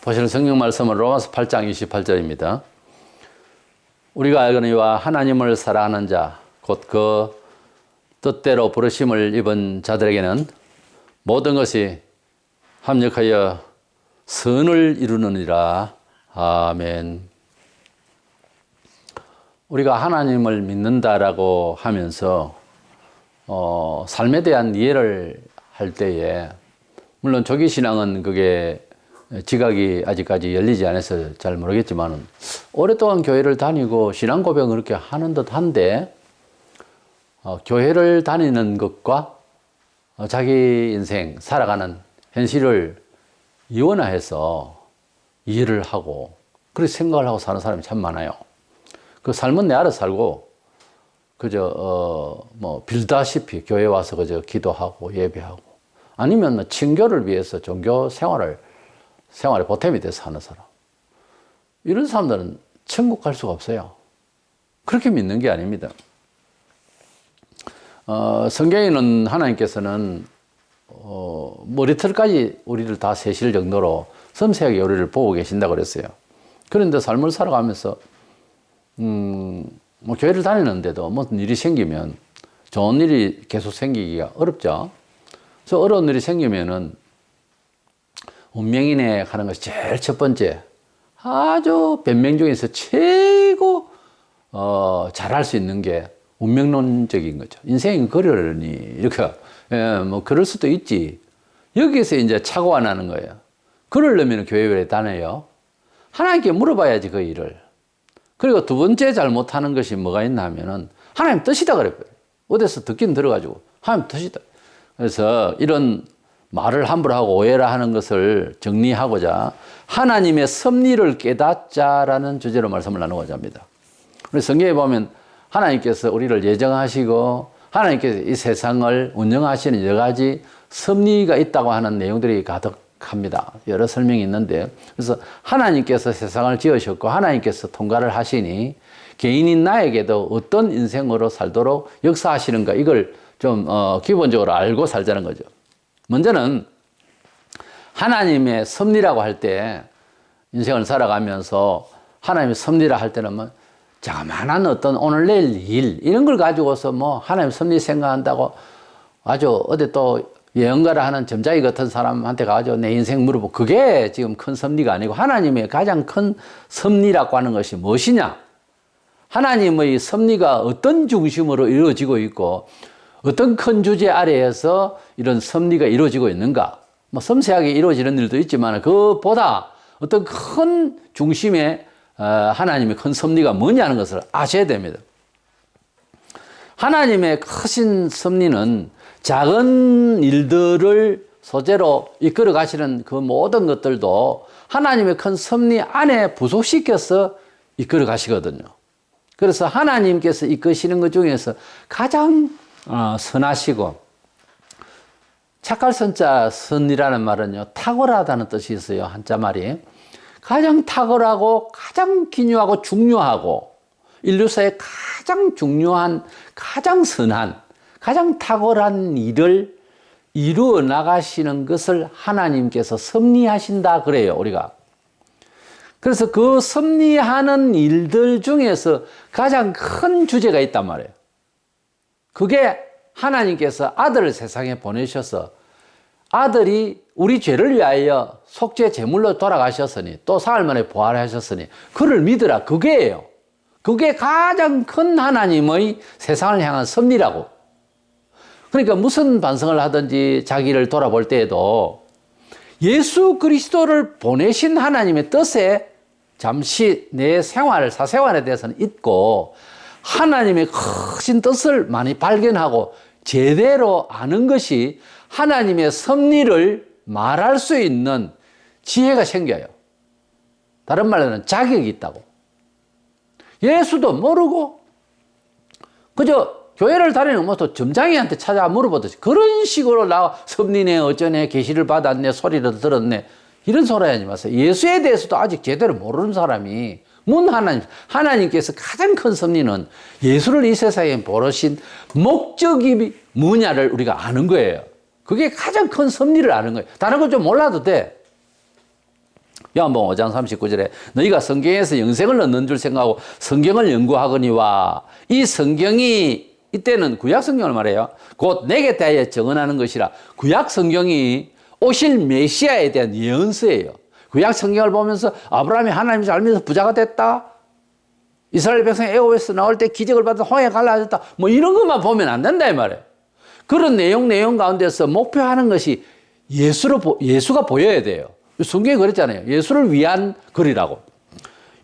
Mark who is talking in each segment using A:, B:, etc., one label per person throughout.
A: 보시는 성경 말씀은 로마서 8장 28절입니다. 우리가 알거니와 하나님을 사랑하는 자, 곧 그 뜻대로 부르심을 입은 자들에게는 모든 것이 합력하여 선을 이루느니라. 아멘. 우리가 하나님을 믿는다라고 하면서 삶에 대한 이해를 할 때에, 물론 조기신앙은 그게 지각이 아직까지 열리지 않아서 잘 모르겠지만, 오랫동안 교회를 다니고 신앙 고백을 그렇게 하는 듯 한데, 교회를 다니는 것과 자기 인생 살아가는 현실을 이원화해서 이해를 하고 그렇게 생각을 하고 사는 사람이 참 많아요. 그 삶은 내 알아서 살고 그저 빌다시피 교회 와서 그저 기도하고 예배하고, 아니면 친교를 위해서 종교 생활에 보탬이 돼서 하는 사람, 이런 사람들은 천국 갈 수가 없어요. 그렇게 믿는 게 아닙니다. 성경에는 하나님께서는 머리털까지 우리를 다 세실 정도로 섬세하게 우리를 보고 계신다고 그랬어요. 그런데 삶을 살아가면서 교회를 다니는데도 무슨 일이 생기면, 좋은 일이 계속 생기기가 어렵죠. 그래서 어려운 일이 생기면은 운명이네 하는 것이 제일 첫 번째, 아주 변명 중에서 최고 잘할 수 있는 게 운명론적인 거죠. 인생이 그러니 이렇게 그럴 수도 있지. 여기에서 이제 착오가 나는 거예요. 그러려면 교회에 다녀요. 하나님께 물어봐야지 그 일을. 그리고 두 번째 잘못하는 것이 뭐가 있나 하면은 하나님 뜻이다 그랬고요. 어디서 듣긴 들어가지고 하나님 뜻이다. 그래서 이런 말을 함부로 하고 오해라 하는 것을 정리하고자 하나님의 섭리를 깨닫자라는 주제로 말씀을 나누고자 합니다. 우리 성경에 보면 하나님께서 우리를 예정하시고 하나님께서 이 세상을 운영하시는 여러 가지 섭리가 있다고 하는 내용들이 가득합니다. 여러 설명이 있는데, 그래서 하나님께서 세상을 지으셨고 하나님께서 통과를 하시니 개인인 나에게도 어떤 인생으로 살도록 역사하시는가, 이걸 좀 기본적으로 알고 살자는 거죠. 먼저는 하나님의 섭리라고 할 때, 인생을 살아가면서 하나님의 섭리라 할 때는 뭐 자그마한 어떤 오늘 내일 일 이런 걸 가지고서 하나님 섭리 생각한다고 아주 어디 또 예언가라 하는 점자기 같은 사람한테 가지고 내 인생 물어보고, 그게 지금 큰 섭리가 아니고, 하나님의 가장 큰 섭리라고 하는 것이 무엇이냐, 하나님의 섭리가 어떤 중심으로 이루어지고 있고 어떤 큰 주제 아래에서 이런 섭리가 이루어지고 있는가. 섬세하게 이루어지는 일도 있지만 그보다 어떤 큰 중심에 하나님의 큰 섭리가 뭐냐는 것을 아셔야 됩니다. 하나님의 크신 섭리는 작은 일들을 소재로 이끌어 가시는 그 모든 것들도 하나님의 큰 섭리 안에 부속시켜서 이끌어 가시거든요. 그래서 하나님께서 이끄시는 것 중에서 가장 선하시고, 착할 선자 선이라는 말은요, 탁월하다는 뜻이 있어요. 한자 말이. 가장 탁월하고 가장 기묘하고 중요하고 인류사에 가장 중요한, 가장 선한, 가장 탁월한 일을 이루어 나가시는 것을 하나님께서 섭리하신다 그래요, 우리가. 그래서 그 섭리하는 일들 중에서 가장 큰 주제가 있단 말이에요. 그게 하나님께서 아들을 세상에 보내셔서 아들이 우리 죄를 위하여 속죄 제물로 돌아가셨으니 또 사흘 만에 부활하셨으니 그를 믿으라, 그게예요. 그게 가장 큰 하나님의 세상을 향한 섭리라고. 그러니까 무슨 반성을 하든지 자기를 돌아볼 때에도 예수 그리스도를 보내신 하나님의 뜻에 잠시 내 생활, 사생활에 대해서는 잊고 하나님의 크신 뜻을 많이 발견하고 제대로 아는 것이 하나님의 섭리를 말할 수 있는 지혜가 생겨요. 다른 말로는 자격이 있다고. 예수도 모르고 그저 교회를 다니는 것도 점장이한테 찾아 물어보듯이 그런 식으로 나 섭리네 어쩌네 계시를 받았네 소리를 들었네 이런 소리 하지 마세요. 예수에 대해서도 아직 제대로 모르는 사람이 하나님께서 가장 큰 섭리는 예수를 이 세상에 보내신 목적이 뭐냐를 우리가 아는 거예요. 그게 가장 큰 섭리를 아는 거예요. 다른 건 좀 몰라도 돼. 요한복음 5장 39절에 너희가 성경에서 영생을 얻는 줄 생각하고 성경을 연구하거니와 이 성경이 이때는 구약 성경을 말해요. 곧 내게 대하여 증언하는 것이라. 구약 성경이 오실 메시아에 대한 예언서예요. 구약 성경을 보면서 아브라함이 하나님 잘 믿어서 부자가 됐다. 이스라엘 백성이 애굽에서 나올 때 기적을 받아 홍해 갈라졌다. 뭐 이런 것만 보면 안 된다 이 말이에요. 그런 내용 가운데서 목표하는 것이 예수가 보여야 돼요. 성경에 그랬잖아요. 예수를 위한 글이라고.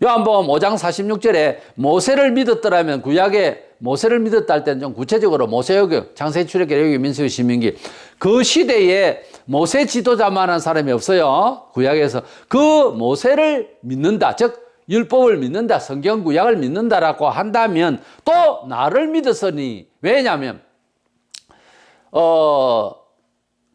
A: 요한복음 5장 46절에 모세를 믿었더라면 구약에 모세를 믿었다 할 때는 좀 구체적으로 모세오경, 창세기, 출애굽기, 레위기, 민수기, 신명기 그 시대에 모세 지도자만한 사람이 없어요. 구약에서 그 모세를 믿는다. 즉 율법을 믿는다. 성경 구약을 믿는다라고 한다면 또 나를 믿었으니 왜냐하면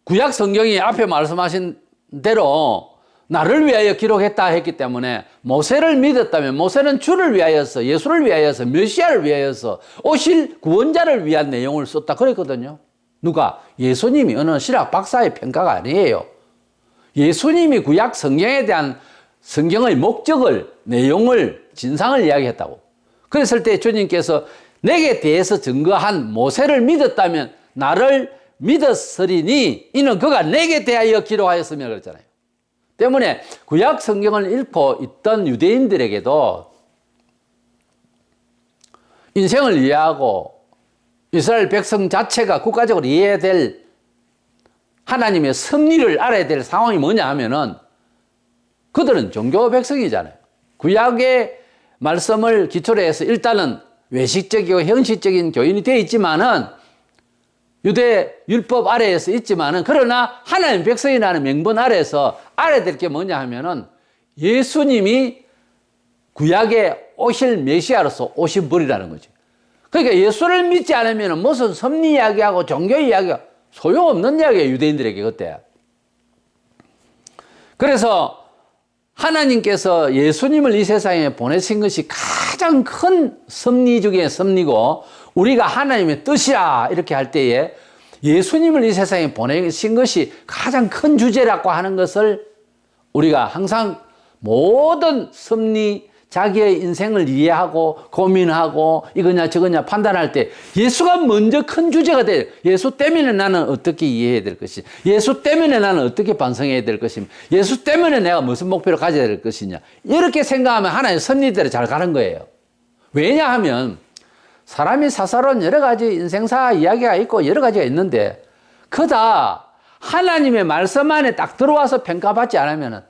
A: 구약 성경이 앞에 말씀하신 대로 나를 위하여 기록했다 했기 때문에 모세를 믿었다면 모세는 주를 위하여서 예수를 위하여서 메시아를 위하여서 오실 구원자를 위한 내용을 썼다 그랬거든요. 누가? 예수님이 어느 신학 박사의 평가가 아니에요. 예수님이 구약 성경에 대한 성경의 목적을 내용을 진상을 이야기했다고. 그랬을 때 주님께서 내게 대해서 증거한 모세를 믿었다면 나를 믿었으리니 이는 그가 내게 대하여 기록하였으며 그랬잖아요. 때문에 구약 성경을 읽고 있던 유대인들에게도 인생을 이해하고 이스라엘 백성 자체가 국가적으로 이해해야 될 하나님의 섭리를 알아야 될 상황이 뭐냐 하면은 그들은 종교 백성이잖아요. 구약의 말씀을 기초로 해서 일단은 외식적이고 형식적인 교인이 되어 있지만은 유대 율법 아래에서 있지만은 그러나 하나님 백성이라는 명분 아래에서 알아야 될 게 뭐냐 하면은 예수님이 구약에 오실 메시아로서 오신 분이라는 거죠. 그러니까 예수를 믿지 않으면 무슨 섭리 이야기하고 종교 이야기가 소용없는 이야기예요. 유대인들에게 그때. 그래서 하나님께서 예수님을 이 세상에 보내신 것이 가장 큰 섭리 중에 섭리고 우리가 하나님의 뜻이라 이렇게 할 때에 예수님을 이 세상에 보내신 것이 가장 큰 주제라고 하는 것을 우리가 항상 모든 섭리 자기의 인생을 이해하고 고민하고 이거냐 저거냐 판단할 때 예수가 먼저 큰 주제가 돼요. 예수 때문에 나는 어떻게 이해해야 될 것이냐, 예수 때문에 나는 어떻게 반성해야 될 것이냐, 예수 때문에 내가 무슨 목표를 가져야 될 것이냐, 이렇게 생각하면 하나의 섭리대로 잘 가는 거예요. 왜냐하면 사람이 사사로운 여러 가지 인생사 이야기가 있고 여러 가지가 있는데 그다 하나님의 말씀 안에 딱 들어와서 평가받지 않으면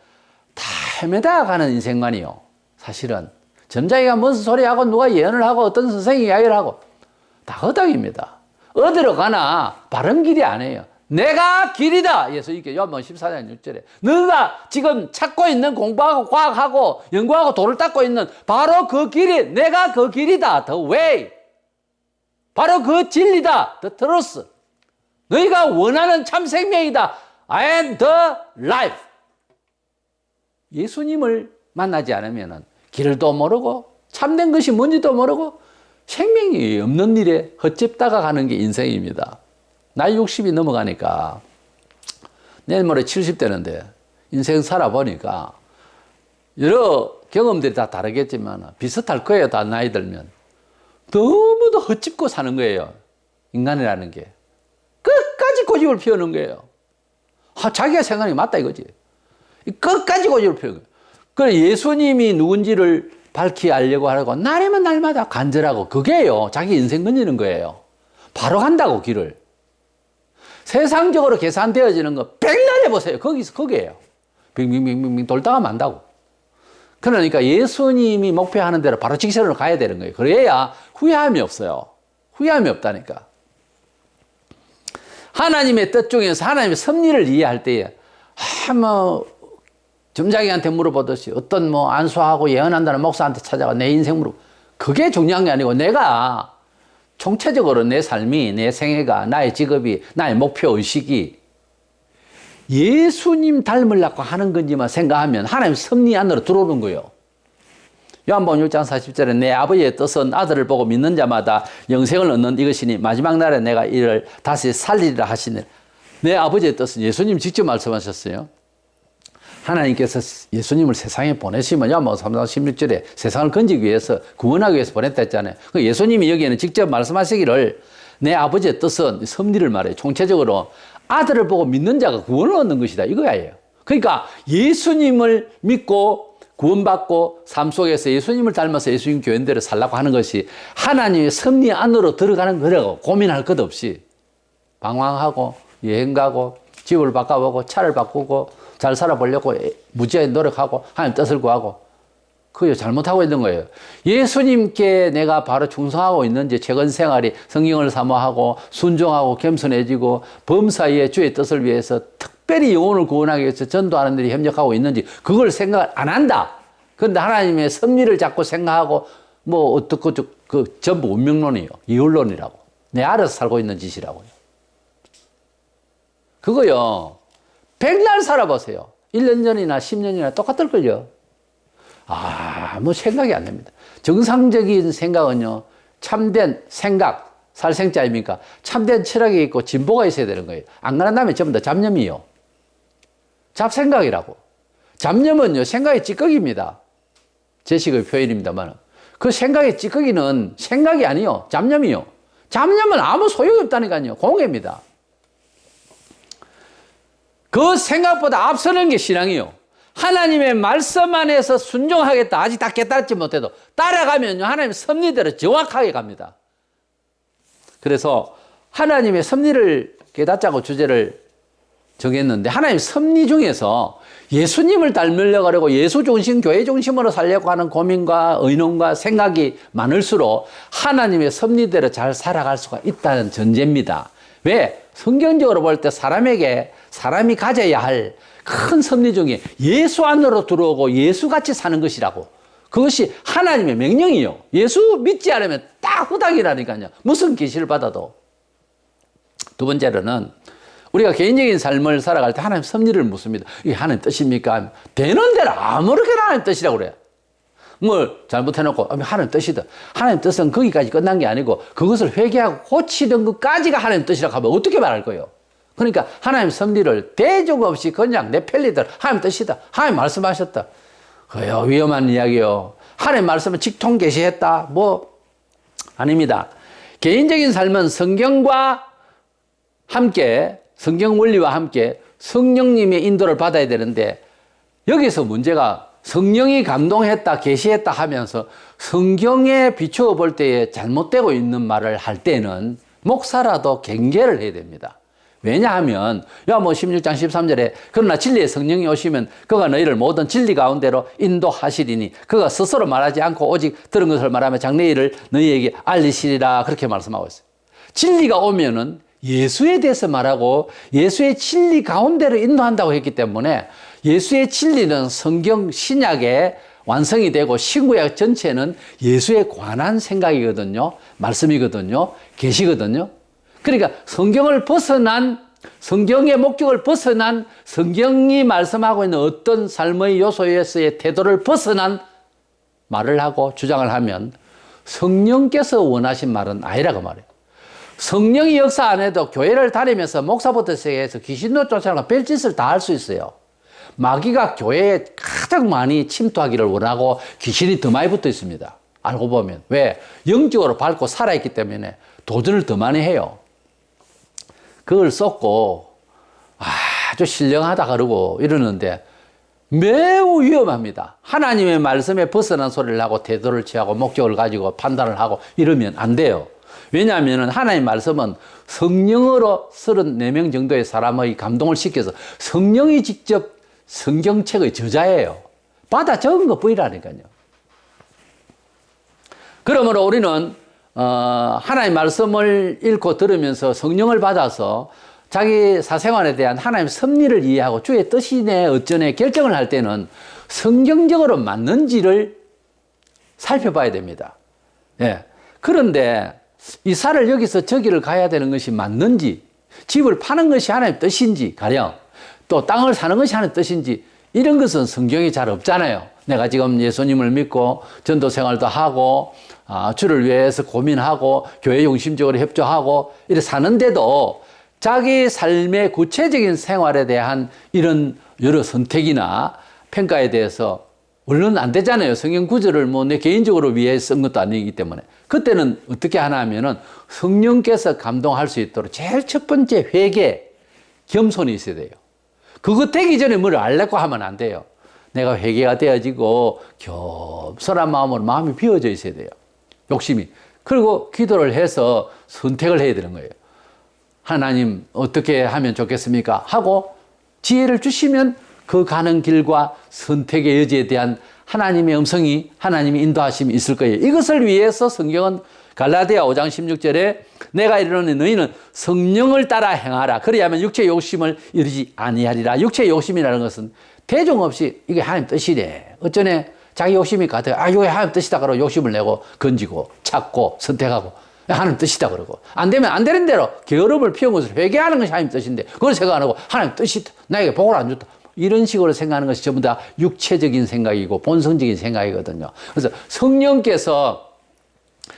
A: 다 헤매다 가는 인생만이요. 사실은 점자기가 무슨 소리하고 누가 예언을 하고 어떤 선생이 이야기를 하고 다 허당입니다. 어디로 가나 바른 길이 아니에요. 내가 길이다. 예수님께 요한복음 14장 6절에 너가 지금 찾고 있는 공부하고 과학하고 연구하고 돌을 닦고 있는 바로 그 길이 내가 그 길이다. The way. 바로 그 진리다. The truth. 너희가 원하는 참 생명이다. I am the life. 예수님을 만나지 않으면 길도 모르고 참된 것이 뭔지도 모르고 생명이 없는 일에 헛집다가 가는 게 인생입니다. 나이 60이 넘어가니까 내일 모레 70대는데 인생 살아보니까 여러 경험들이 다 다르겠지만 비슷할 거예요. 다 나이 들면. 너무도 헛짚고 사는 거예요. 인간이라는 게. 끝까지 고집을 피우는 거예요. 자기가 생각이 맞다 이거지. 끝까지 고집을 피우는 거예요. 그래 예수님이 누군지를 밝히 알려고 하고 날이면 날마다 간절하고 그게요. 자기 인생 건지는 거예요. 바로 간다고 길을. 세상적으로 계산되어지는 거 백날 해보세요. 거기에요. 빙빙빙빙 돌다가 만다고. 그러니까 예수님이 목표하는 대로 바로 직선으로 가야 되는 거예요. 그래야 후회함이 없어요. 후회함이 없다니까. 하나님의 뜻 중에서 하나님의 섭리를 이해할 때에 점자기한테 물어보듯이 어떤 안수하고 예언한다는 목사한테 찾아가 내 인생 물어보. 그게 중요한 게 아니고 내가 총체적으로 내 삶이, 내 생애가, 나의 직업이, 나의 목표 의식이 예수님 닮으려고 하는 건지만 생각하면 하나님 섭리 안으로 들어오는 거예요. 요한복음 6장 40절에 내 아버지의 뜻은 아들을 보고 믿는 자마다 영생을 얻는 이것이니 마지막 날에 내가 이를 다시 살리리라 하시니 내 아버지의 뜻은 예수님 직접 말씀하셨어요. 하나님께서 예수님을 세상에 보내시면요, 뭐 3장 16절에 세상을 건지기 위해서, 구원하기 위해서 보냈다 했잖아요. 그 예수님이 여기에는 직접 말씀하시기를 내 아버지의 뜻은 섭리를 말해요. 총체적으로 아들을 보고 믿는 자가 구원을 얻는 것이다. 이거예요. 그러니까 예수님을 믿고 구원받고 삶 속에서 예수님을 닮아서 예수님 교회대로 살라고 하는 것이 하나님의 섭리 안으로 들어가는 거라고 고민할 것 없이 방황하고 여행 가고 집을 바꿔보고 차를 바꾸고 잘 살아보려고 무지하게 노력하고 하나님 뜻을 구하고 그게 잘못하고 있는 거예요. 예수님께 내가 바로 충성하고 있는지 최근 생활이 성경을 사모하고 순종하고 겸손해지고 범사에 주의 뜻을 위해서 특별히 영혼을 구원하기 위해서 전도하는 일이 협력하고 있는지 그걸 생각을 안 한다. 그런데 하나님의 섭리를 자꾸 생각하고 뭐 어떻고 그 전부 운명론이에요. 이율론이라고. 내 알아서 살고 있는 짓이라고요. 그거요. 백날 살아보세요. 1년 전이나 10년이나 똑같을걸요. 뭐 생각이 안 됩니다. 정상적인 생각은요. 참된 생각, 살생자 아닙니까? 참된 철학이 있고 진보가 있어야 되는 거예요. 안 그런다면 전부 다 잡념이요. 잡생각이라고. 잡념은요. 생각의 찌꺼기입니다. 제식의 표현입니다만 그 생각의 찌꺼기는 생각이 아니요. 잡념이요. 잡념은 아무 소용이 없다니까요. 공해입니다. 그 생각보다 앞서는 게 신앙이요. 하나님의 말씀 안에서 순종하겠다. 아직 다 깨달지 못해도 따라가면요. 하나님의 섭리대로 정확하게 갑니다. 그래서 하나님의 섭리를 깨닫자고 주제를 정했는데 하나님의 섭리 중에서 예수님을 닮으려고 하려고 예수 중심, 교회 중심으로 살려고 하는 고민과 의논과 생각이 많을수록 하나님의 섭리대로 잘 살아갈 수가 있다는 전제입니다. 왜? 성경적으로 볼 때 사람이 가져야 할 큰 섭리 중에 예수 안으로 들어오고 예수같이 사는 것이라고. 그것이 하나님의 명령이요. 예수 믿지 않으면 딱 후닥이라니까요. 무슨 계시를 받아도. 두 번째로는 우리가 개인적인 삶을 살아갈 때 하나님 섭리를 묻습니다. 이게 하나님 뜻입니까? 되는 대로 아무렇게나 하나님 뜻이라고 그래요. 뭘 잘못해놓고 하나님 뜻이다. 하나님 뜻은 거기까지 끝난 게 아니고 그것을 회개하고 고치는 것까지가 하나님 뜻이라고 하면 어떻게 말할 거예요? 그러니까 하나님 섭리를 대적 없이 그냥 내 편리대로 하나님 뜻이다. 하나님 말씀하셨다. 그요 위험한 이야기요. 하나님 말씀은 직통 계시했다. 뭐 아닙니다. 개인적인 삶은 성경과 함께 성경 원리와 함께 성령님의 인도를 받아야 되는데 여기서 문제가 성령이 감동했다, 계시했다 하면서 성경에 비추어 볼 때에 잘못되고 있는 말을 할 때는 목사라도 경계를 해야 됩니다. 왜냐하면 16장 13절에 그러나 진리의 성령이 오시면 그가 너희를 모든 진리 가운데로 인도하시리니 그가 스스로 말하지 않고 오직 들은 것을 말하며 장래 일을 너희에게 알리시리라 그렇게 말씀하고 있어요. 진리가 오면은 예수에 대해서 말하고 예수의 진리 가운데로 인도한다고 했기 때문에 예수의 진리는 성경 신약의 완성이 되고 신구약 전체는 예수에 관한 생각이거든요. 말씀이거든요. 계시거든요. 그러니까 성경을 벗어난 성경의 목적을 벗어난 성경이 말씀하고 있는 어떤 삶의 요소에서의 태도를 벗어난 말을 하고 주장을 하면 성령께서 원하신 말은 아니라고 말해요. 성령이 역사 안 해도 교회를 다니면서 목사부터 시작해서 귀신도 쫓아가고 별짓을 다 할 수 있어요. 마귀가 교회에 가장 많이 침투하기를 원하고 귀신이 더 많이 붙어 있습니다. 알고 보면. 왜? 영적으로 밝고 살아있기 때문에 도전을 더 많이 해요. 그걸 쏟고 아주 신령하다 그러고 이러는데 매우 위험합니다. 하나님의 말씀에 벗어난 소리를 하고 태도를 취하고 목적을 가지고 판단을 하고 이러면 안 돼요. 왜냐하면 하나님의 말씀은 성령으로 34명 정도의 사람의 감동을 시켜서 성령이 직접 성경책의 저자예요. 받아 적은 것 뿐이라니까요. 그러므로 우리는 하나님의 말씀을 읽고 들으면서 성령을 받아서 자기 사생활에 대한 하나님의 섭리를 이해하고 주의 뜻이네 어쩌네 결정을 할 때는 성경적으로 맞는지를 살펴봐야 됩니다. 예. 그런데 이사를 여기서 저기를 가야 되는 것이 맞는지, 집을 파는 것이 하나님의 뜻인지 가령 또 땅을 사는 것이 하나님의 뜻인지 이런 것은 성경이 잘 없잖아요. 내가 지금 예수님을 믿고 전도 생활도 하고 주를 위해서 고민하고 교회 중심적으로 협조하고 이렇게 사는데도 자기 삶의 구체적인 생활에 대한 이런 여러 선택이나 평가에 대해서 물론 안 되잖아요. 성경 구절을 뭐 내 개인적으로 위해 쓴 것도 아니기 때문에. 그때는 어떻게 하나 하면은 성령께서 감동할 수 있도록 제일 첫 번째 회개, 겸손이 있어야 돼요. 그거 되기 전에 뭘 알려고 하면 안 돼요. 내가 회개가 되어지고 겸손한 마음으로 마음이 비워져 있어야 돼요. 욕심이. 그리고 기도를 해서 선택을 해야 되는 거예요. 하나님 어떻게 하면 좋겠습니까? 하고 지혜를 주시면 그 가는 길과 선택의 여지에 대한 하나님의 음성이, 하나님의 인도하심이 있을 거예요. 이것을 위해서 성경은 갈라디아 5장 16절에 내가 이르노니 너희는 성령을 따라 행하라. 그래야만 육체의 욕심을 이루지 아니하리라. 육체의 욕심이라는 것은 대중 없이 이게 하나님 뜻이래. 어쩌네 자기 욕심이 가득, 이게 하나님 뜻이다 그러고 욕심을 내고 건지고 찾고 선택하고 하나님 뜻이다 그러고 안 되면 안 되는 대로 게으름을 피운 것을 회개하는 것이 하나님 뜻인데 그걸 생각 안 하고 하나님 뜻이 나에게 복을 안 줬다. 이런 식으로 생각하는 것이 전부 다 육체적인 생각이고 본성적인 생각이거든요. 그래서 성령께서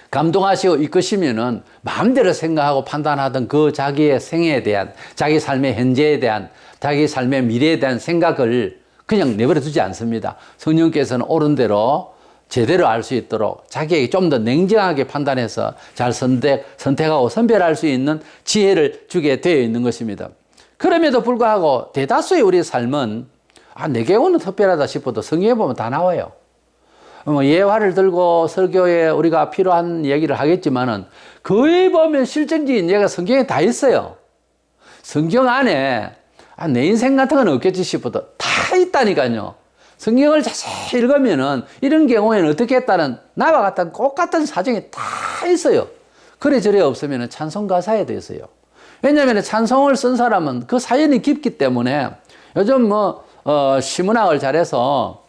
A: 감동하시고 이끄시면은 마음대로 생각하고 판단하던 그 자기의 생애에 대한, 자기 삶의 현재에 대한, 자기 삶의 미래에 대한 생각을 그냥 내버려 두지 않습니다. 성령께서는 옳은 대로 제대로 알 수 있도록 자기에게 좀 더 냉정하게 판단해서 잘 선택하고 선별할 수 있는 지혜를 주게 되어 있는 것입니다. 그럼에도 불구하고 대다수의 우리 삶은 내 경우는 특별하다 싶어도 성경에 보면 다 나와요. 예화를 들고 설교에 우리가 필요한 얘기를 하겠지만은 거의 보면 실전적인 얘기가 성경에 다 있어요. 성경 안에 내 인생 같은 건 없겠지 싶어도 다 있다니까요. 성경을 자세히 읽으면은 이런 경우에는 어떻게 했다는 나와 같은 똑같은 사정이 다 있어요. 그래 저래 없으면 찬송 가사에 돼 있어요. 왜냐하면 찬송을 쓴 사람은 그 사연이 깊기 때문에 요즘 시문학을 잘해서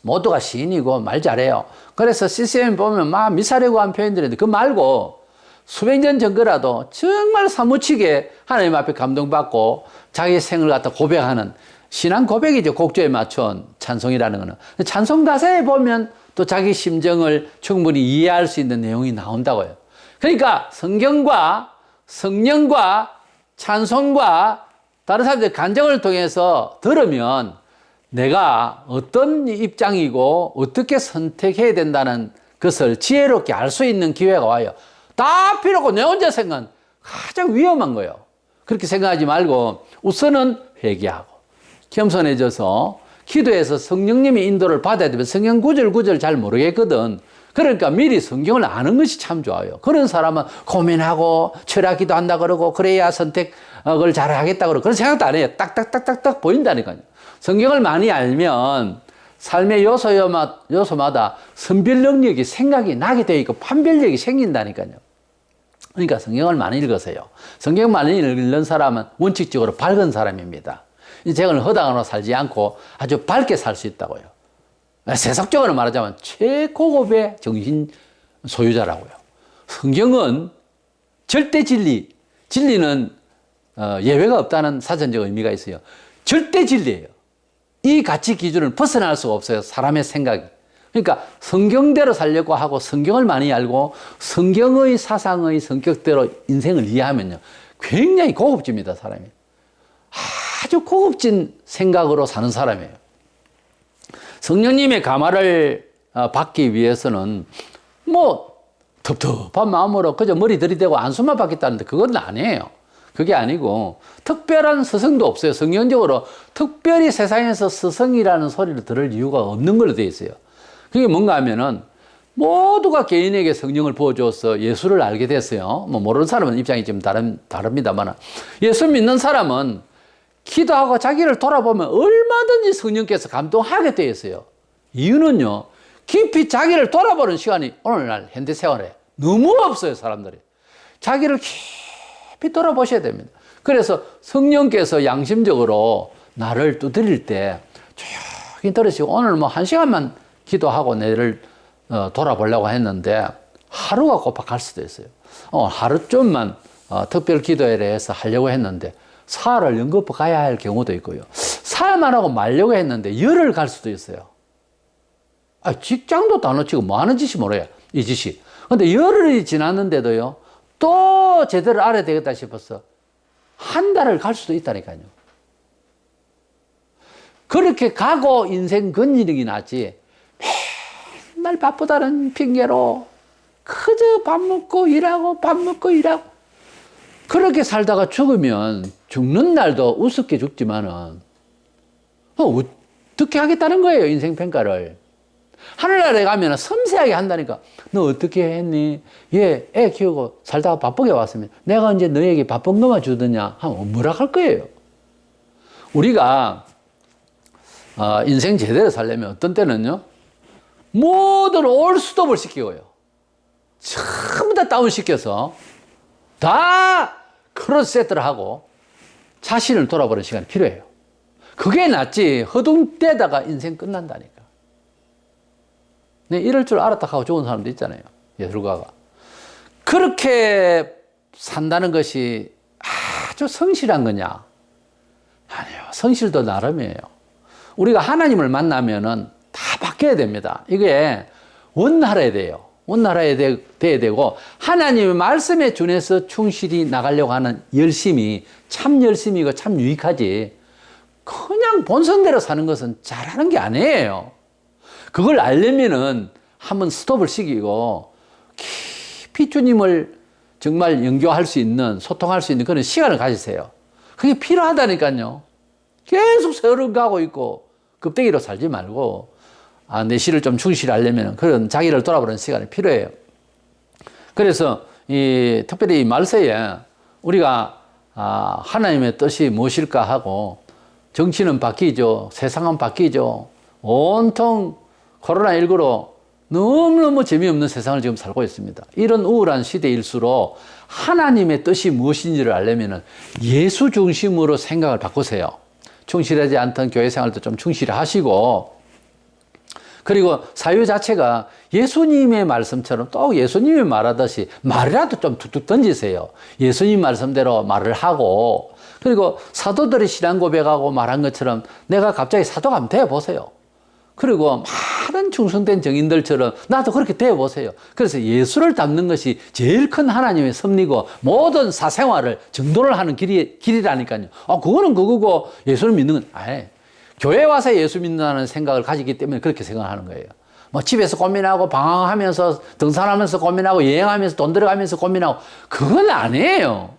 A: 모두가 시인이고 말 잘해요. 그래서 CCM 보면 막 미사리고 한 표현들인데 그 말고 수백 년 전 거라도 정말 사무치게 하나님 앞에 감동받고 자기 생을 갖다 고백하는 신앙 고백이죠. 곡조에 맞춘 찬송이라는 거는. 찬송 가사에 보면 또 자기 심정을 충분히 이해할 수 있는 내용이 나온다고요. 그러니까 성경과 성령과 찬송과 다른 사람들의 간증을 통해서 들으면 내가 어떤 입장이고 어떻게 선택해야 된다는 것을 지혜롭게 알 수 있는 기회가 와요. 다 필요 없고 내 혼자 생각은 가장 위험한 거예요. 그렇게 생각하지 말고 우선은 회개하고 겸손해져서 기도해서 성령님의 인도를 받아야 되면 성경 구절 잘 모르겠거든. 그러니까 미리 성경을 아는 것이 참 좋아요. 그런 사람은 고민하고 철학기도 한다 그러고 그래야 선택을 잘 하겠다 그러고 그런 생각도 안 해요. 딱딱딱딱딱 보인다니까요. 성경을 많이 알면 삶의 요소마다 선별 능력이 생각이 나게 되어 있고 판별력이 생긴다니까요. 그러니까 성경을 많이 읽으세요. 성경 많이 읽는 사람은 원칙적으로 밝은 사람입니다. 인생을 허당으로 살지 않고 아주 밝게 살 수 있다고요. 세속적으로 말하자면 최고급의 정신 소유자라고요. 성경은 절대 진리는 예외가 없다는 사전적 의미가 있어요. 절대 진리예요. 이 가치 기준을 벗어날 수가 없어요. 사람의 생각이. 그러니까 성경대로 살려고 하고 성경을 많이 알고 성경의 사상의 성격대로 인생을 이해하면요. 굉장히 고급집니다, 사람이. 아주 고급진 생각으로 사는 사람이에요. 성령님의 감화를 받기 위해서는 텁텁한 마음으로 그저 머리 들이대고 안수만 받겠다는데 그건 아니에요. 그게 아니고 특별한 스승도 없어요. 성경적으로 특별히 세상에서 스승이라는 소리를 들을 이유가 없는 걸로 되어 있어요. 그게 뭔가 하면은 모두가 개인에게 성령을 부어줘서 예수를 알게 됐어요. 모르는 사람은 입장이 좀 다릅니다만 예수 믿는 사람은 기도하고 자기를 돌아보면 얼마든지 성령께서 감동하게 되어 있어요. 이유는요, 깊이 자기를 돌아보는 시간이 오늘날 현대 생활에 너무 없어요, 사람들이. 자기를 깊이 돌아보셔야 됩니다. 그래서 성령께서 양심적으로 나를 두드릴 때 조용히 들으시고 오늘 1시간만 기도하고 내를 돌아보려고 했는데 하루가 꼬박할 수도 있어요. 하루 좀만 특별 기도회를 해서 하려고 했는데 사흘을 연거푸 가야 할 경우도 있고요. 사흘만 하고 말려고 했는데 열흘 갈 수도 있어요. 직장도 다 놓치고 뭐 하는 짓이 뭐래요, 이 짓이. 근데 열흘이 지났는데도요, 또 제대로 알아야 되겠다 싶어서 한 달을 갈 수도 있다니까요. 그렇게 가고 인생 건지르기 낫지. 맨날 바쁘다는 핑계로 그저 밥 먹고 일하고 밥 먹고 일하고 그렇게 살다가 죽으면 죽는 날도 우습게 죽지만은 어떻게 하겠다는 거예요, 인생 평가를. 하늘나라에 가면 섬세하게 한다니까. 너 어떻게 했니? 애 키우고 살다가 바쁘게 왔으면 내가 언제 너에게 바쁜 것만 주더냐 하면 뭐라 할 거예요. 우리가 인생 제대로 살려면 어떤 때는요, 모든 올 스톱을 시키고요, 전부 다 다운시켜서 다 크로스 세트를 하고 자신을 돌아보는 시간이 필요해요. 그게 낫지 허둥대다가 인생 끝난다니까. 네, 이럴 줄 알았다 하고 좋은 사람도 있잖아요. 예술가가. 그렇게 산다는 것이 아주 성실한 거냐? 아니요. 성실도 나름이에요. 우리가 하나님을 만나면은 다 바뀌어야 됩니다. 이게 원활해야 돼요. 원활해야 돼야 되고, 하나님의 말씀에 준해서 충실히 나가려고 하는 열심이 참 열심이고 참 유익하지, 그냥 본성대로 사는 것은 잘하는 게 아니에요. 그걸 알려면은 한번 스톱을 시키고 깊이 주님을 정말 연교할 수 있는, 소통할 수 있는 그런 시간을 가지세요. 그게 필요하다니까요. 계속 세월을 가고 있고 급대기로 살지 말고 내 시를 좀 충실하려면 그런 자기를 돌아보는 시간이 필요해요. 그래서 특별히 이 말세에 우리가 하나님의 뜻이 무엇일까 하고, 정치는 바뀌죠. 세상은 바뀌죠. 온통 코로나19로 너무너무 재미없는 세상을 지금 살고 있습니다. 이런 우울한 시대일수록 하나님의 뜻이 무엇인지를 알려면 예수 중심으로 생각을 바꾸세요. 충실하지 않던 교회 생활도 좀 충실히 하시고, 그리고 사유 자체가 예수님의 말씀처럼 또 예수님이 말하듯이 말이라도 좀 툭툭 던지세요. 예수님 말씀대로 말을 하고, 그리고 사도들이 신앙 고백하고 말한 것처럼 내가 갑자기 사도가 한번 되어보세요. 그리고 많은 충성된 정인들처럼 나도 그렇게 되어보세요. 그래서 예수를 닮는 것이 제일 큰 하나님의 섭리고 모든 사생활을 정돈을 하는 길이라니까요. 그거는 그거고 예수를 믿는 건 아예 교회 와서 예수 믿는다는 생각을 가지기 때문에 그렇게 생각하는 거예요. 뭐 집에서 고민하고 방황하면서 등산하면서 고민하고 여행하면서 돈 들어가면서 고민하고, 그건 아니에요.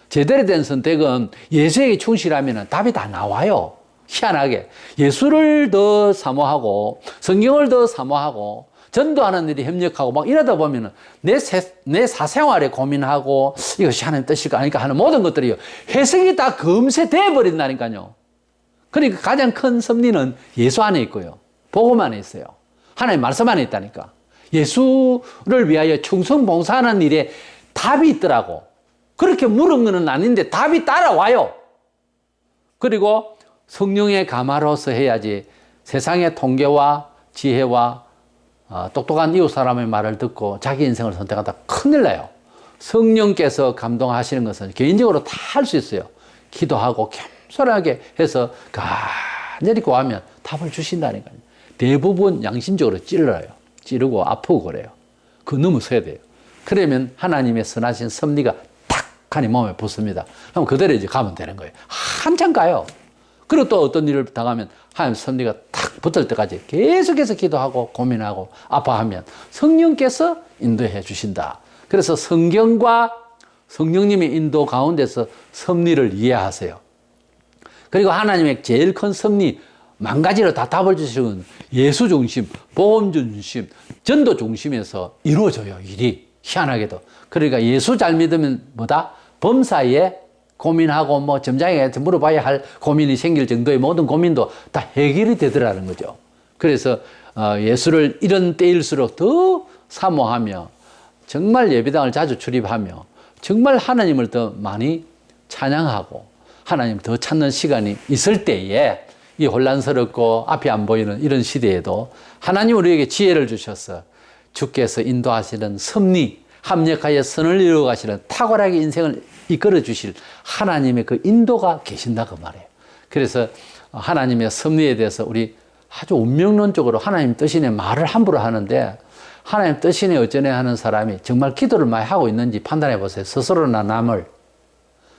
A: 제대로 된 선택은 예수에게 충실하면 답이 다 나와요. 희한하게 예수를 더 사모하고 성경을 더 사모하고 전도하는 일이 협력하고 막 이러다 보면은 내 사생활에 고민하고 이것이 하나님 뜻일까 아닐까 하는 모든 것들이 해석이 다 금세 돼버린다니까요. 그러니까 가장 큰 섭리는 예수 안에 있고요, 복음 안에 있어요. 하나님 말씀 안에 있다니까. 예수를 위하여 충성 봉사하는 일에 답이 있더라고. 그렇게 물은 건 아닌데 답이 따라와요. 그리고 성령의 가마로서 해야지 세상의 통계와 지혜와 똑똑한 이웃 사람의 말을 듣고 자기 인생을 선택하다 큰일 나요. 성령께서 감동하시는 것은 개인적으로 다 할 수 있어요. 기도하고 겸손하게 해서 간절히 구하면 답을 주신다니까요. 대부분 양심적으로 찌르고 아프고 그래요. 그 넘어서야 돼요. 그러면 하나님의 선하신 섭리가 탁 하니 몸에 붙습니다. 그럼 그대로 이제 가면 되는 거예요. 한참 가요. 그리고 또 어떤 일을 당하면 하나님 섭리가 탁 붙을 때까지 계속해서 기도하고 고민하고 아파하면 성령께서 인도해 주신다. 그래서 성경과 성령님의 인도 가운데서 섭리를 이해하세요. 그리고 하나님의 제일 큰 섭리, 만 가지로 다 답을 주시는 예수 중심, 복음 중심, 전도 중심에서 이루어져요, 일이. 희한하게도. 그러니까 예수 잘 믿으면 뭐다? 범사에 고민하고 뭐 점장에게 물어봐야 할 고민이 생길 정도의 모든 고민도 다 해결이 되더라는 거죠. 그래서 예수를 이런 때일수록 더 사모하며 정말 예배당을 자주 출입하며 정말 하나님을 더 많이 찬양하고 하나님 더 찾는 시간이 있을 때에, 이 혼란스럽고 앞이 안 보이는 이런 시대에도 하나님 우리에게 지혜를 주셔서 주께서 인도하시는 섭리, 합력하여 선을 이루어가시는 탁월하게 인생을 이끌어 주실 하나님의 그 인도가 계신다 그 말이에요. 그래서 하나님의 섭리에 대해서 우리 아주 운명론적으로 하나님 뜻이네 말을 함부로 하는데, 하나님 뜻이네 어쩌네 하는 사람이 정말 기도를 많이 하고 있는지 판단해 보세요. 스스로나 남을.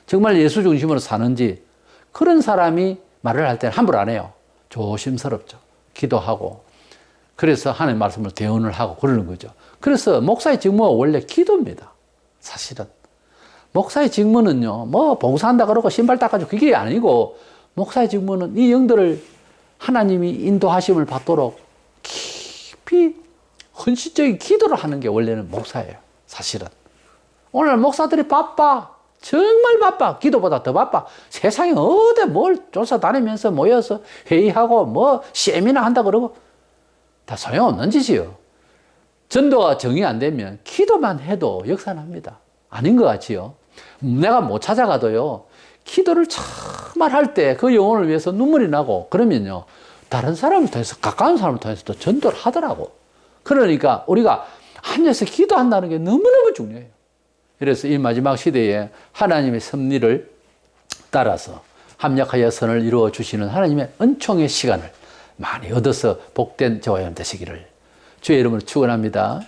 A: 정말 예수 중심으로 사는지. 그런 사람이 말을 할 때는 함부로 안 해요. 조심스럽죠. 기도하고. 그래서 하나님의 말씀을 대언을 하고 그러는 거죠. 그래서 목사의 직무가 원래 기도입니다. 사실은. 목사의 직무는요, 뭐 봉사한다 그러고 신발 닦아주고 그게 아니고, 목사의 직무는 이 영들을 하나님이 인도하심을 받도록 깊이 헌신적인 기도를 하는 게 원래는 목사예요. 사실은. 오늘 목사들이 바빠. 정말 바빠. 기도보다 더 바빠. 세상에 어디 뭘 쫓아다니면서 모여서 회의하고 뭐 세미나 한다 그러고 다 소용없는 짓이요. 전도가 정이 안 되면 기도만 해도 역산합니다. 아닌 것 같지요. 내가 못 찾아가도요. 기도를 정말 할 때 그 영혼을 위해서 눈물이 나고 그러면요. 다른 사람을 통해서 가까운 사람을 통해서도 전도를 하더라고. 그러니까 우리가 앉아서 기도한다는 게 너무너무 중요해요. 그래서 이 마지막 시대에 하나님의 섭리를 따라서 합력하여 선을 이루어 주시는 하나님의 은총의 시간을 많이 얻어서 복된 저와 여러분 되시기를 주의 이름으로 축원합니다.